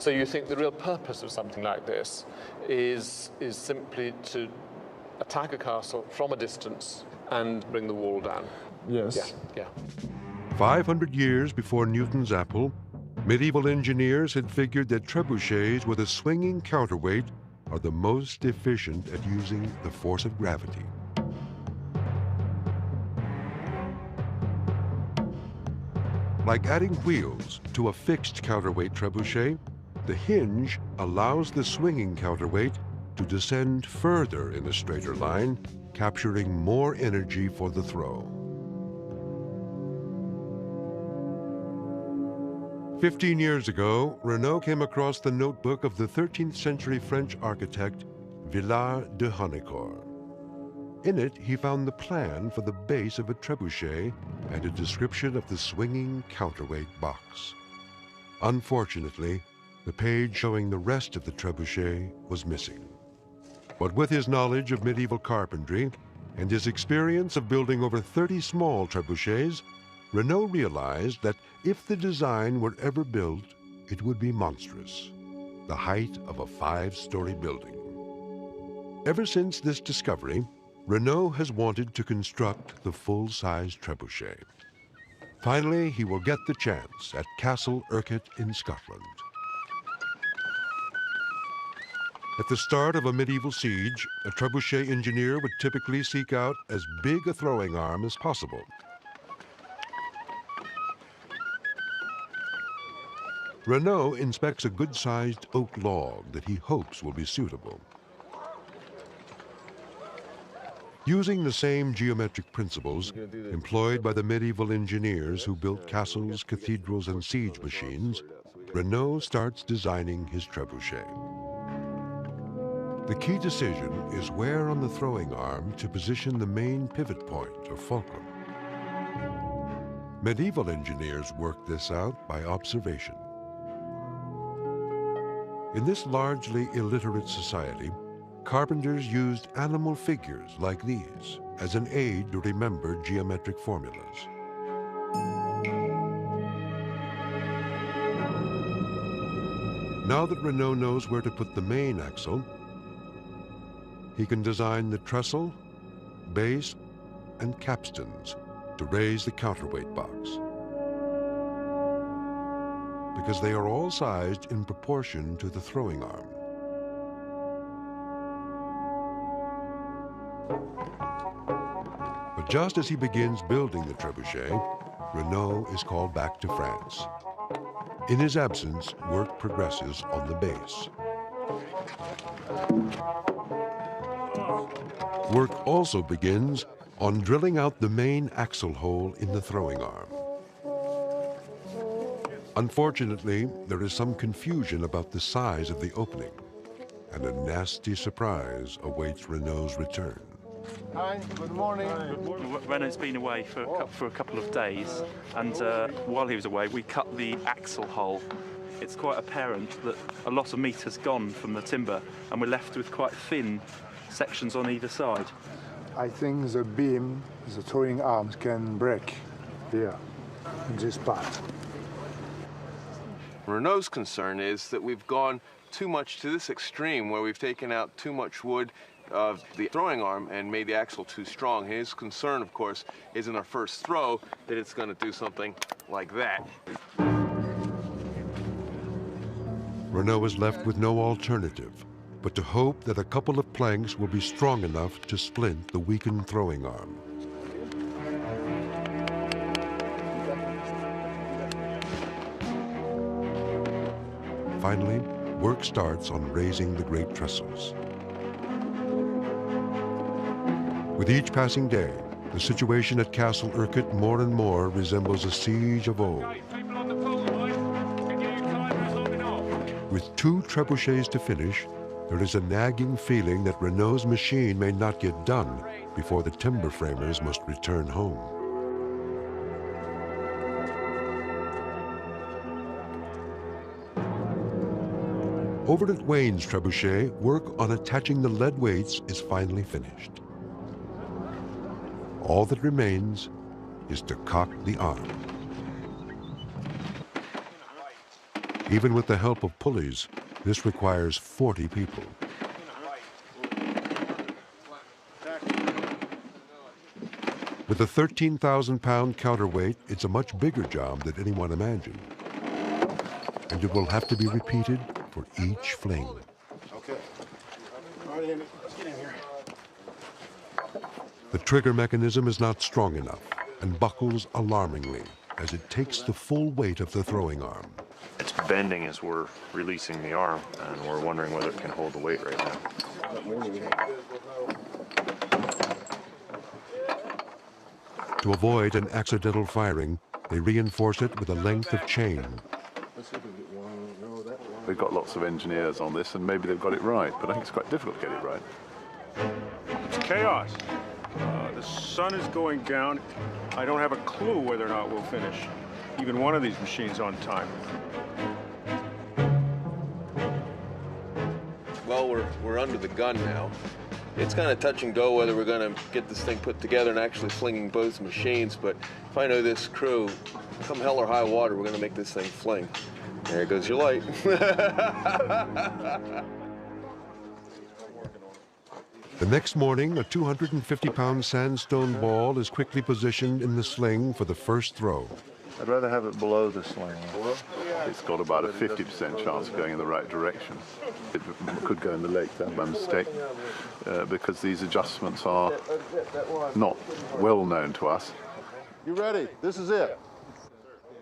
So you think the real purpose of something like this is simply to attack a castle from a distance and bring the wall down? Yes. Yeah. 500 years before Newton's apple, medieval engineers had figured that trebuchets with a swinging counterweight are the most efficient at using the force of gravity. Like adding wheels to a fixed counterweight trebuchet, the hinge allows the swinging counterweight to descend further in a straighter line, capturing more energy for the throw. 15 years ago, Renault came across the notebook of the 13th century French architect Villars de Honnecourt. In it, he found the plan for the base of a trebuchet and a description of the swinging counterweight box. Unfortunately, the page showing the rest of the trebuchet was missing. But with his knowledge of medieval carpentry and his experience of building over 30 small trebuchets, Renault realized that if the design were ever built, it would be monstrous, the height of a 5-story building. Ever since this discovery, Renault has wanted to construct the full-size trebuchet. Finally, he will get the chance at Castle Urquhart in Scotland. At the start of a medieval siege, a trebuchet engineer would typically seek out as big a throwing arm as possible. Renault inspects a good-sized oak log that he hopes will be suitable. Using the same geometric principles employed by the medieval engineers who built castles, cathedrals, and siege machines, Renault starts designing his trebuchet. The key decision is where on the throwing arm to position the main pivot point, or fulcrum. Medieval engineers worked this out by observation. In this largely illiterate society, carpenters used animal figures like these as an aid to remember geometric formulas. Now that Renault knows where to put the main axle, he can design the trestle, base, and capstans to raise the counterweight box, because they are all sized in proportion to the throwing arm. But just as he begins building the trebuchet, Renault is called back to France. In his absence, work progresses on the base. Work also begins on drilling out the main axle hole in the throwing arm. Unfortunately, there is some confusion about the size of the opening, and a nasty surprise awaits Renault's return. Hi, good morning. Good morning. Renault's been away for a couple of days, and while he was away, we cut the axle hole. It's quite apparent that a lot of meat has gone from the timber, and we're left with quite thin sections on either side. I think the beam, the throwing arms can break here, in this part. Renault's concern is that we've gone too much to this extreme where we've taken out too much wood of the throwing arm and made the axle too strong. His concern, of course, is in our first throw that it's going to do something like that. Renault is left with no alternative but to hope that a couple of planks will be strong enough to splint the weakened throwing arm. Finally, work starts on raising the great trestles. With each passing day, the situation at Castle Urquhart more and more resembles a siege of old. With 2 trebuchets to finish, there is a nagging feeling that Renault's machine may not get done before the timber framers must return home. Over at Wayne's trebuchet, work on attaching the lead weights is finally finished. All that remains is to cock the arm. Even with the help of pulleys, this requires 40 people. With a 13,000-pound counterweight, it's a much bigger job than anyone imagined. And it will have to be repeated for each fling. Okay. All right, Andy, let's get in here. The trigger mechanism is not strong enough and buckles alarmingly as it takes the full weight of the throwing arm. It's bending as we're releasing the arm, and we're wondering whether it can hold the weight right now. To avoid an accidental firing, they reinforce it with a length of chain. We've got lots of engineers on this, and maybe they've got it right, but I think it's quite difficult to get it right. It's chaos. The sun is going down. I don't have a clue whether or not we'll finish even one of these machines on time. Well, we're under the gun now. It's kind of touch and go whether we're going to get this thing put together and actually flinging both machines, but if I know this crew, come hell or high water, we're going to make this thing fling. There goes your light. The next morning, a 250-pound sandstone ball is quickly positioned in the sling for the first throw. I'd rather have it below the sling. It's got about a 50% chance of going in the right direction. It could go in the lake there by mistake, because these adjustments are not well known to us. You ready? This is it.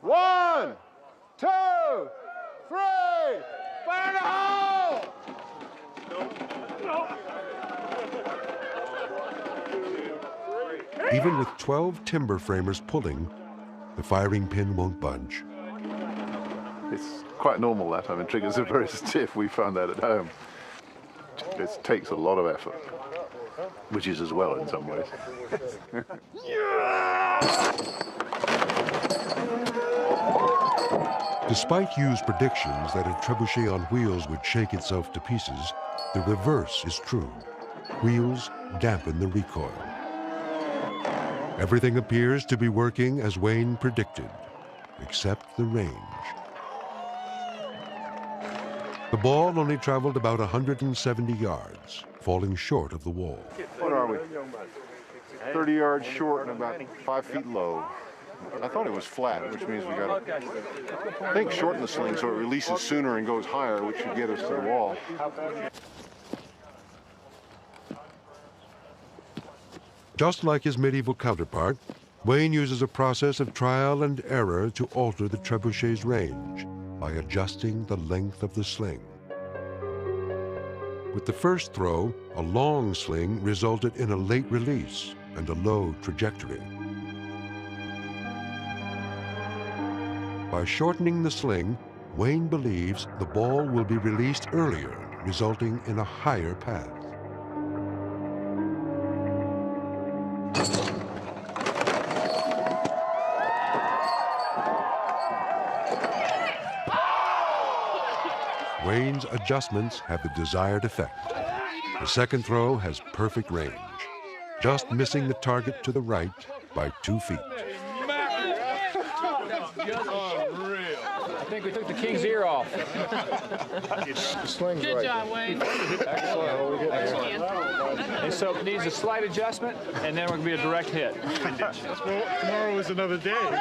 1, 2, 3, fire in the hole! Even with 12 timber framers pulling, the firing pin won't budge. It's quite normal that. I mean, triggers are very stiff. We found that at home. It takes a lot of effort, which is as well in some ways. Despite Hugh's predictions that a trebuchet on wheels would shake itself to pieces, the reverse is true. Wheels dampen the recoil. Everything appears to be working as Wayne predicted, except the range. The ball only traveled about 170 yards, falling short of the wall. What are we? 30 yards short and about 5 feet low. I thought it was flat, which means we got to, I think, shorten the sling so it releases sooner and goes higher, which should get us to the wall. Just like his medieval counterpart, Wayne uses a process of trial and error to alter the trebuchet's range by adjusting the length of the sling. With the first throw, a long sling resulted in a late release and a low trajectory. By shortening the sling, Wayne believes the ball will be released earlier, resulting in a higher path. Wayne's adjustments have the desired effect. The second throw has perfect range, just missing the target to the right by 2 feet. I think we took the king's ear off. Good job, Wayne. Excellent. And so it needs a slight adjustment, and then we're going to be a direct hit. Tomorrow is another day.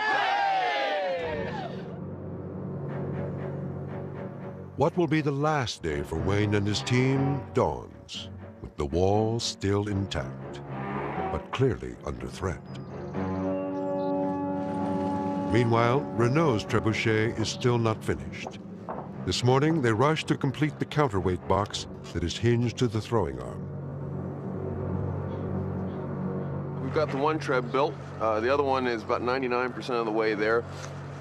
What will be the last day for Wayne and his team dawns, with the wall still intact, but clearly under threat. Meanwhile, Renault's trebuchet is still not finished. This morning, they rush to complete the counterweight box that is hinged to the throwing arm. We've got the one treb built. The other one is about 99% of the way there.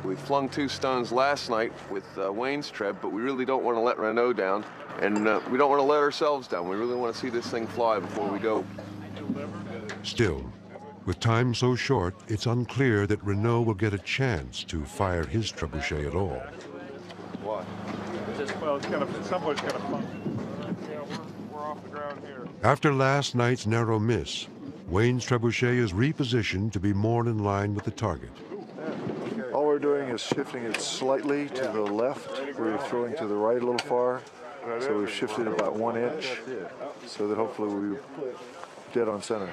We flung 2 stones last night with Wayne's treb, but we really don't want to let Renault down, and we don't want to let ourselves down. We really want to see this thing fly before we go. Still, with time so short, it's unclear that Renault will get a chance to fire his trebuchet at all. Why? Well, it's gonna, somebody's gonna fun. Yeah, we're off the ground here. After last night's narrow miss, Wayne's trebuchet is repositioned to be more in line with the target. All we're we're doing is shifting it slightly to the left. We're throwing to the right a little far. So we've shifted about 1 inch so that hopefully we'll be dead on center.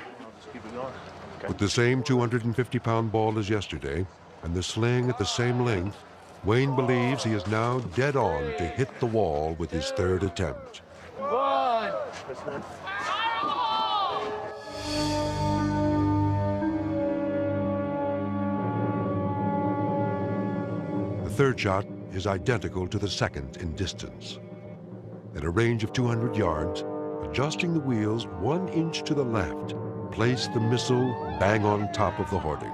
With the same 250-pound ball as yesterday and the sling at the same length, Wayne believes he is now dead on to hit the wall with his third attempt. The third shot is identical to the second in distance. At a range of 200 yards, adjusting the wheels 1 inch to the left, place the missile bang on top of the hoarding.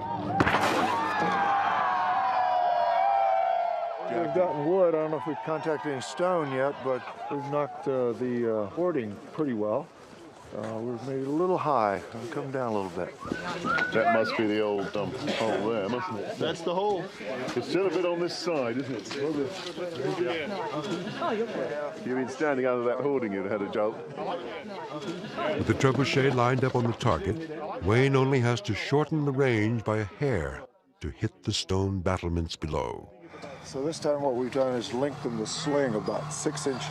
We've gotten wood. I don't know if we've contacted any stone yet, but we've knocked the hoarding pretty well. We've made it a little high. It'll come down a little bit. That must be the old hole there, mustn't it? That's the hole. It's still a bit on this side, isn't it? If you'd been standing under that hoarding, you'd have had a jolt. With the trebuchet lined up on the target, Wayne only has to shorten the range by a hair to hit the stone battlements below. So this time what we've done is lengthen the sling about 6 inches.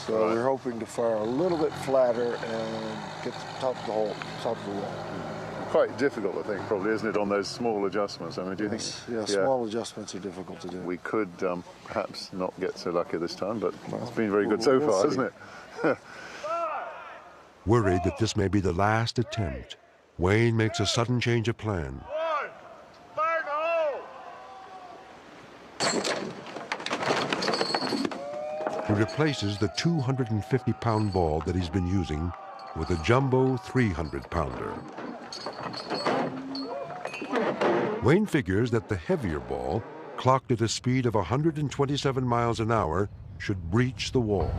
So we're hoping to fire a little bit flatter and get the top of the hole, top of the wall. Quite difficult, I think, probably, isn't it, on those small adjustments? I mean, do you think? Yeah, small adjustments are difficult to do. We could perhaps not get so lucky this time, but it's been very good so far, hasn't it? Worried that this may be the last attempt, Wayne makes a sudden change of plan. He replaces the 250-pound ball that he's been using with a jumbo 300-pounder. Wayne figures that the heavier ball, clocked at a speed of 127 miles an hour, should breach the wall.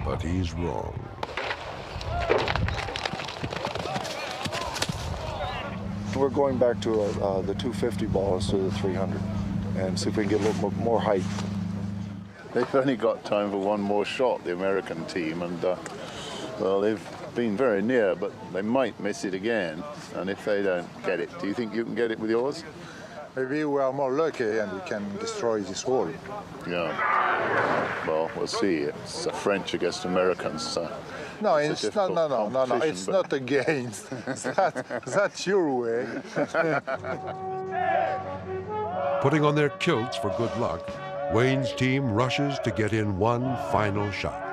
But he's wrong. We're going back to the 250 ball instead of the 300 and see if we can get a little more height. They've only got time for one more shot, the American team, and well, they've been very near, but they might miss it again. And if they don't get it, do you think you can get it with yours? Maybe we are more lucky and we can destroy this wall. Yeah. Well, we'll see. It's French against Americans. No, it's not. No. It's not against. That's your way. Putting on their kilts for good luck, Wayne's team rushes to get in one final shot.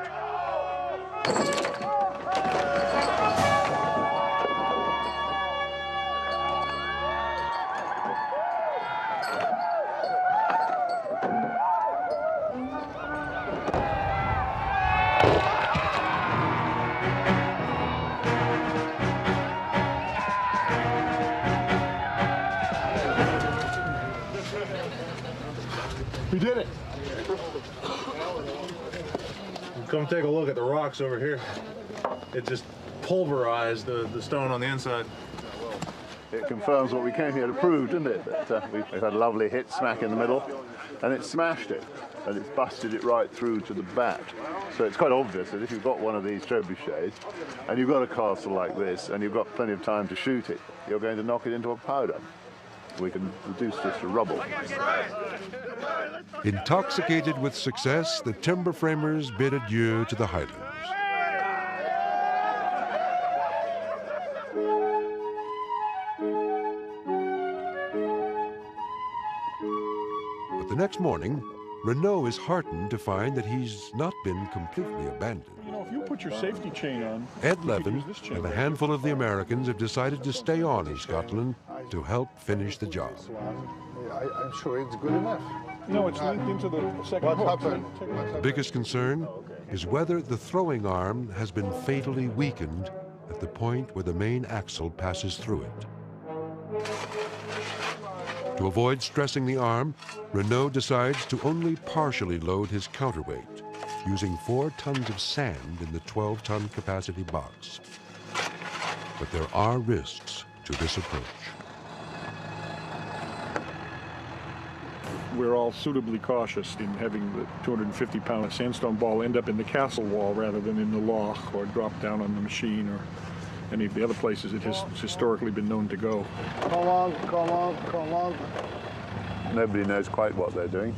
We did it. Come take a look at the rocks over here. It just pulverized the stone on the inside. It confirms what we came here to prove, didn't it? That we've had a lovely hit smack in the middle, and it smashed it, and it's busted it right through to the back. So it's quite obvious that if you've got one of these trebuchets, and you've got a castle like this, and you've got plenty of time to shoot it, you're going to knock it into a powder. We can reduce this to rubble. Intoxicated with success, the timber framers bid adieu to the Highlands. But the next morning, Renault is heartened to find that he's not been completely abandoned. You know, if you put your safety chain on... Ed Levin and a handful of the Americans have decided to stay on in Scotland to help finish the job. I'm sure it's good enough. No, it's linked into the second What hook. happened? The biggest concern is whether the throwing arm has been fatally weakened at the point where the main axle passes through it. To avoid stressing the arm, Renault decides to only partially load his counterweight, using 4 tons of sand in the 12-ton capacity box. But there are risks to this approach. We're all suitably cautious in having the 250-pound sandstone ball end up in the castle wall rather than in the loch or drop down on the machine or any of the other places it has historically been known to go. Come on, come on, come on. Nobody knows quite what they're doing.